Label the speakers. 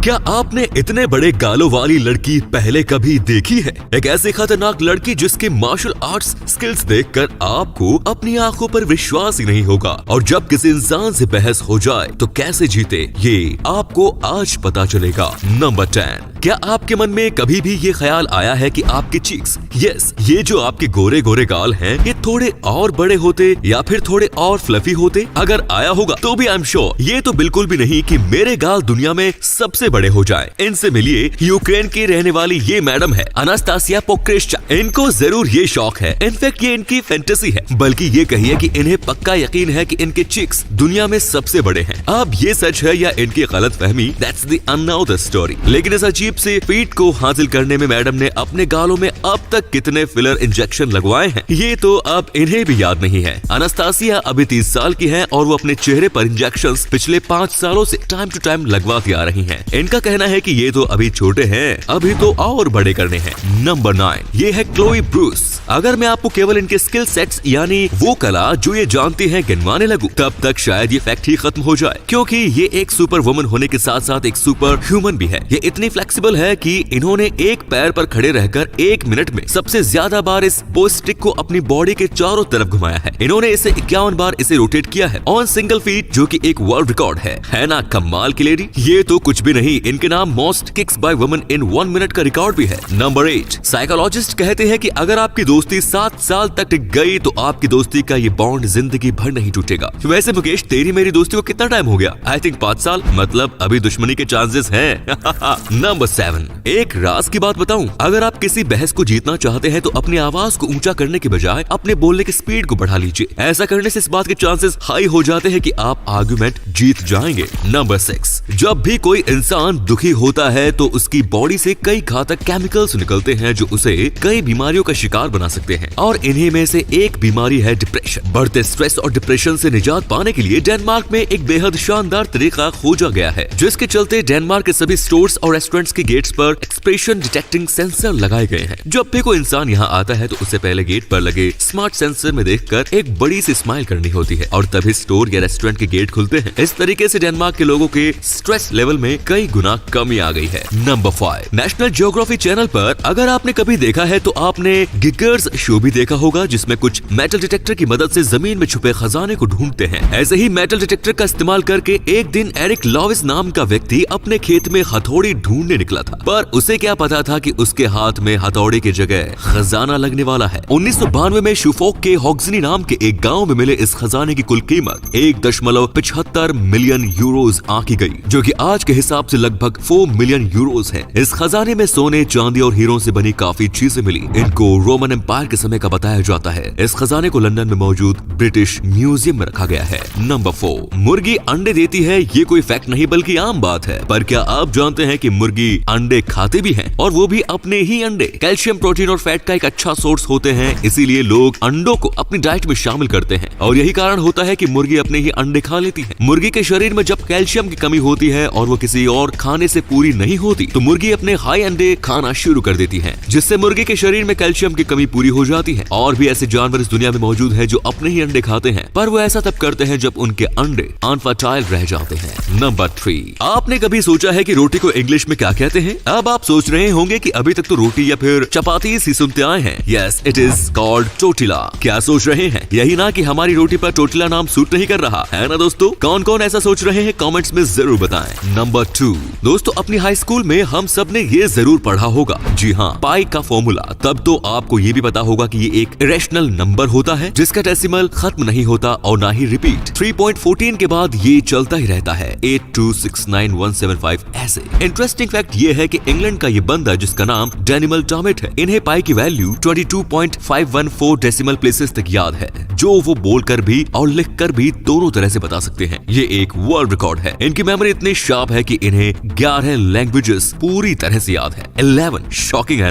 Speaker 1: क्या आपने इतने बड़े गालों वाली लड़की पहले कभी देखी है? एक ऐसी खतरनाक लड़की जिसके मार्शल आर्ट्स स्किल्स देखकर आपको अपनी आंखों पर विश्वास ही नहीं होगा, और जब किसी इंसान से बहस हो जाए तो कैसे जीते ये आपको आज पता चलेगा। नंबर 10। क्या आपके मन में कभी भी ये ख्याल आया है कि आपके चीक्स, यस, ये जो आपके गोरे गोरे गाल हैं, ये थोड़े और बड़े होते या फिर थोड़े और फ्लफी होते? अगर आया होगा तो भी आई एम श्योर ये तो बिल्कुल भी नहीं कि मेरे गाल दुनिया में सबसे बड़े हो जाए। इनसे मिलिए, यूक्रेन की रहने वाली ये मैडम है अनास्तासिया पोक्रेश्चा। इनको जरूर ये शौक है, इनफैक्ट ये इनकी फैंटेसी है, बल्कि ये कहिए कि इन्हें पक्का यकीन है कि इनके चिक्स दुनिया में सबसे बड़े हैं। अब ये सच है या इनकी गलत फहमी, दैट्स द अनदर स्टोरी। लेकिन इस अजीब से फीट को हासिल करने में मैडम ने अपने गालों में अब तक कितने फिलर इंजेक्शन लगवाए हैं, ये तो अब इन्हें भी याद नहीं है। अनास्तासिया अभी 30 साल की है और वो अपने चेहरे पर इंजेक्शंस पिछले 5 सालों से टाइम टू टाइम लगवाती आ रही हैं। इनका कहना है कि ये तो अभी छोटे हैं, अभी तो और बड़े करने हैं। नंबर 9। ये है क्लोई ब्रूस। अगर मैं आपको केवल इनके स्किल सेट्स यानी वो कला जो ये जानती हैं गिनवाने लगूं, तब तक शायद ये फैक्ट ही खत्म हो जाए, क्योंकि ये एक सुपर वुमन होने के साथ साथ एक सुपर ह्यूमन भी है। ये इतनी फ्लेक्सिबल है कि इन्होंने एक पैर पर खड़े रहकर 1 मिनट में सबसे ज्यादा बार इस बो स्टिक को अपनी बॉडी के चारों तरफ घुमाया है। इन्होंने इसे 51 बार इसे रोटेट किया है ऑन सिंगल फीट, जो कि एक वर्ल्ड रिकॉर्ड है ना कमाल की लेडी? ये तो कुछ भी नहीं, इनके नाम most kicks by woman in 1 minute का रिकॉर्ड भी है। नंबर 8। साइकोलॉजिस्ट कहते हैं कि अगर आपकी दोस्ती 7 साल तक टिक गई तो आपकी दोस्ती का ये बॉन्ड जिंदगी भर नहीं टूटेगा। वैसे मुकेश, तेरी मेरी दोस्ती को कितना टाइम हो गया? आई थिंक 5 साल, मतलब अभी दुश्मनी के चांसेस हैं। नंबर 7। एक राज की बात बताऊं, अगर आप किसी बहस को जीतना चाहते हैं तो अपनी आवाज को ऊंचा करने के बजाय अपने बोलने की स्पीड को बढ़ा लीजिए। ऐसा करने से इस बात के चांसेस हाई हो जाते हैं कि आप आर्गुमेंट जीत जाएंगे। नंबर 6। जब भी कोई इंसान दुखी होता है तो उसकी बॉडी से कई घातक केमिकल्स निकलते हैं जो उसे कई बीमारियों का शिकार बना सकते हैं, और इन्हीं में से एक बीमारी है डिप्रेशन। बढ़ते स्ट्रेस और डिप्रेशन से निजात पाने के लिए डेनमार्क में एक बेहद शानदार तरीका खोजा गया है, जिसके चलते डेनमार्क के सभी स्टोर्स और रेस्टोरेंट्स के गेट्स पर एक्सप्रेशन डिटेक्टिंग सेंसर लगाए गए हैं। जब भी कोई इंसान यहाँ आता है तो उससे पहले गेट पर लगे स्मार्ट सेंसर में देखकर एक बड़ी सी स्माइल करनी होती है, और तभी स्टोर या रेस्टोरेंट के गेट खुलते हैं। इस तरीके से डेनमार्क के लोगों के स्ट्रेस लेवल में कई गुना कमी आ गई है। नंबर 5। नेशनल ज्योग्राफी चैनल पर अगर आपने कभी देखा है तो आपने गिगर्स शो भी देखा होगा, जिसमें कुछ मेटल डिटेक्टर की मदद से जमीन में छुपे खजाने को ढूंढते हैं। ऐसे ही मेटल डिटेक्टर का इस्तेमाल करके एक दिन एरिक लॉविस नाम का व्यक्ति अपने खेत में हथौड़ी ढूंढने निकला था, पर उसे क्या पता था कि उसके हाथ में हथौड़ी की जगह खजाना लगने वाला है। 1992 में शुफोक के हॉग्जनी नाम के एक गांव में मिले इस खजाने की कुल कीमत 1.75 मिलियन यूरोज आंकी गई, जो कि आज के हिसाब से लगभग 4 मिलियन यूरोज है। इस खजाने में सोने, चांदी और हीरों से बनी काफी चीजें मिली। इनको रोमन एम्पायर के समय का बताया जाता है। इस खजाने को लंदन में मौजूद ब्रिटिश म्यूजियम में रखा गया है। नंबर 4। मुर्गी अंडे देती है, ये कोई फैक्ट नहीं बल्कि आम बात है, पर क्या आप जानते हैं कि मुर्गी अंडे खाते भी हैं, और वो भी अपने ही अंडे? कैल्शियम, प्रोटीन और फैट का एक अच्छा सोर्स होते हैं, इसीलिए लोग अंडों को अपनी डाइट में शामिल करते हैं, और यही कारण होता है कि मुर्गी अपने ही अंडे खा लेती है। मुर्गी के शरीर में जब कैल्शियम की कमी होती है और वो किसी और खाने से पूरी नहीं होती, तो मुर्गी अपने हाई अंडे खाना शुरू कर देती है, जिससे मुर्गी के शरीर में कैल्शियम की कमी पूरी हो जाती है। और भी ऐसे जानवर इस दुनिया में मौजूद हैं जो अपने ही अंडे खाते हैं, पर वो ऐसा तब करते हैं जब उनके अंडे अनफर्टाइल रह जाते हैं। नंबर 3। आपने कभी सोचा है कि रोटी को इंग्लिश में क्या कहते हैं? अब आप सोच रहे होंगे कि अभी तक तो रोटी या फिर चपाती ही सुनते आए हैं। Yes, it is called Totila. क्या सोच रहे हैं? यही ना कि हमारी रोटी पर टोटिला नाम सूट नहीं कर रहा है ना दोस्तों? कौन कौन ऐसा सोच रहे हैं कमेंट्स में जरूर बताएं। नंबर 2। दोस्तों, अपनी हाई स्कूल में हम सब ने ये जरूर पढ़ा होगा, जी हाँ, पाई का फॉर्मूला। तब तो आपको ये भी पता होगा कि ये एक इरेशनल नंबर होता है जिसका डेसिमल खत्म नहीं होता और ना ही रिपीट। 3.14 के बाद ये चलता ही रहता है, 8269175 ऐसे। इंटरेस्टिंग फैक्ट ये है कि इंग्लैंड का ये बंदा जिसका नाम डेनिमल टॉमेट है, इन्हें पाई की वैल्यू 22.514 डेसिमल प्लेसेस तक याद है, जो वो बोलकर भी और लिखकर भी दोनों तरह से बता सकते हैं। ये एक वर्ल्ड रिकॉर्ड है। इनकी मेमोरी इतनी शार्प है कि इन्हें 11 लैंग्वेजेस पूरी तरह से याद है। 11 शॉकिंग है ना?